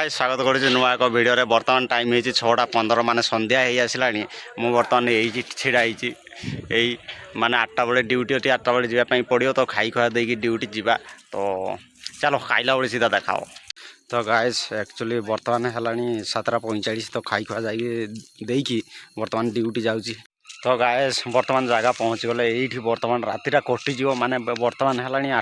Guys स्वागत करुच्ची नुआ एक भिडियो बर्तमान टाइम हो 6:15 माने संध्या हो आसला मु बर्तमान यही छिड़ा यही माने 8टा बेले ड्यूटी अच्छी 8टा बेले जावाई पड़ो तो खाई खुआ देकी ड्यूटी जावा तो चलो खाइला बेले सीधा देखाओ। तो गाइस एक्चुअली बर्तमान है 7:45 तो खाई खुआ जाकि बर्तमान ड्यूटी जाऊँगी। तो गाइस बर्तमान जगह पहुँची गले ये बर्तमान रातिटा कटिज माने बर्तमान है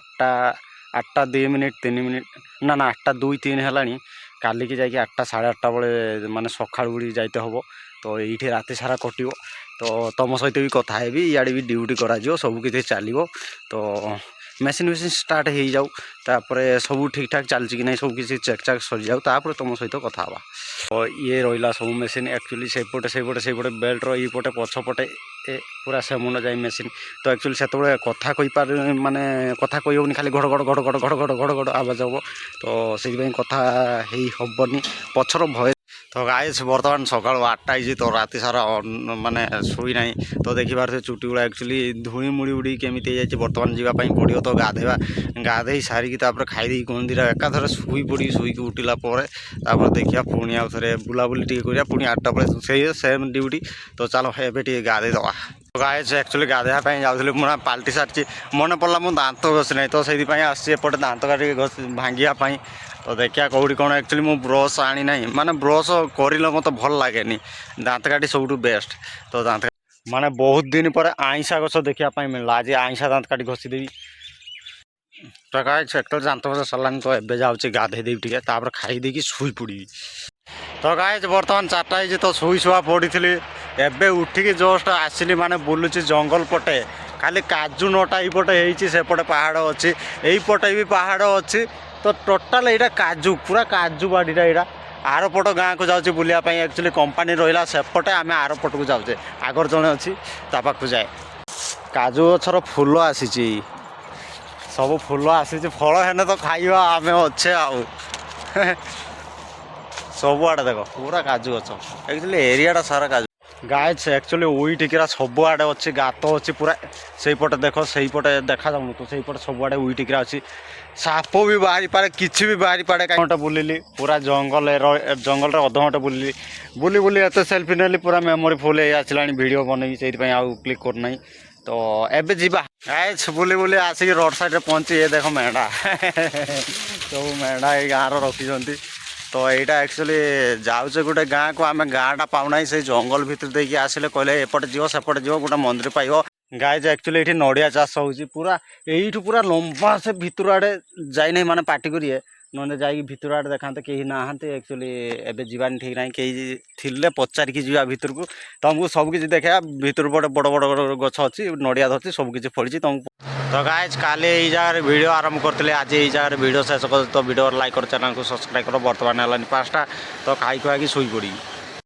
8टा 2 मिनिट 3 मिनिट ना 8टा 2 3 है काली की जाकि 8टा 8:30 बेले माने सकाल बुड़ी जाते हम तो ये राति सारा कटो तो तुम सहित भी कथा है इे भी ड्यूटी करा सबकि चलो तो मेसीन मेसीन स्टार्ट हो जाऊ तापर सब ठीक ठाक चलती कि नहीं सब किसी चेक चाक सरी जाऊ तापर तुम सहित कथा तो ये रहा सब मेसीन एक्चुअली से बेल्ट रईपटे पछपटे पूरा से मुंड जाए मेसीन तो एक्चुअली से कथा कही पार माने कथा कही होनी खाली घड़ घड़ घड़ घड़ घड़ घड़ घड़ घड़ आवाज हम तो से कथा हेनी पछर भय। तो गाइस बर्तमान सका 8टा तो राति सारा माने शुई ना तो देखिए चुटी गुड़ा एक्चुअली धूई मुड़ी उड़ी केमी जाइए बर्तमान जावाई पड़ो तो गाधेवा गाधे सारिकी खाईदे कौन दीटा एकाथर शुई पड़ी शुईकी उठिला देखिए पुणी आउ थे बुलाबुली टी करा पुणी 8टा बेले से सेम ड्यूटी तो चलो एवं गाधे दवा। तो गाइस एक्चुअली गाधेवाई जाऊँगी मुझे पाल्टी सारी मन पड़ा मुझे दांत घसी ना तो से आसपटे दांत काटी भांगापी तो देखिए कौटी कौन एक्चुअली मु ब्रश आनी ना माने ब्रश कर मत भल लगे दांत काटी सब बेस्ट तो दांत माने बहुत दिन पर आईसा गछ देखापी मिलला आज आईसा दांत काटी घसीदेवी। तो गाइस एक्चुअली दांत घसा सरलानी तो एवं जाऊँगी गाधेदेवी टे खाईदे शुई पड़ी। तो गाइस बर्तमान 4टा तो शुई शुआ पड़ी एबे उठिकी जस्ट आसली माने बुलुची जंगल पटे खाली काजू नटा यपटे सेपटे पहाड़ अच्छी यहीपटे भी पहाड़ अच्छी तो टोटाल यहाँ काजू पूरा काजू बाड़ीटा यहाँ आर पट गाँव को जाऊँगी बुलायापी एक्चुअली कंपानी रहा सेपटे आम आर पट को जाऊे आगर जड़े अच्छी पाखु जाए काजू गचर फूल आसी सब फूल आसी फल है तो खाइबा आम अच्छे आउ सब आड़े देख पूरा काजू गच एक्चुअली एरियाटा सारा काजू गाइस एक्चुअली उई टिकरा सब आड़े अच्छी गात अच्छी पूरा से पटे देख से पटे देखा जाऊँ तो से पटे सब आड़े उई टिकरा अच्छी साप भी बाहरी पारे किसी भी बाहरी पारे घंटे बुलिली पूरा जंगल जंगल अधघंटे बुलिली बुली बुली एत सेल्फी नेली पूरा मेमोरी फुल आसला वीडियो बनई से आउ क्लिक करना तो एबे जीवा गाइस बुली बुली आसिक रोड साइड पहुँची ये देख मेढ़ा सब मेढ़ा ये गाँव रखी तो यहाँ एक्चुअली जाऊे गोटे गाँव को आम गाँटा पाऊना से जंगल भितर देखिए आसिले कहले एपटे जीव सेपटे जीव गोटे मंदिर पाइब गाइस एक्चुअली ये नड़िया चाष हो पूरा यू पूरा लंबा से भितर आड़े जाए माने पार्टी करिए ना जा भितर आड़े देखा कहीं नहांते एक्चुअली एवं जीवानी ठीक ना कहीं थिले पचारिकी जा भितर को तुमको सबकि देखा भितर पटे बड़ बड़ गछ अच्छी नड़िया धरती सबकि फड़ी तुमको। तो गाइस काली यही जगह वीडियो आरंभ करते आज यही जगह वीडियो शेष कर तो वीडियो लाइक कर चैनल को सब्सक्राइब कर बर्तमान है 5टा तो खाई खुआ शुई पड़ी।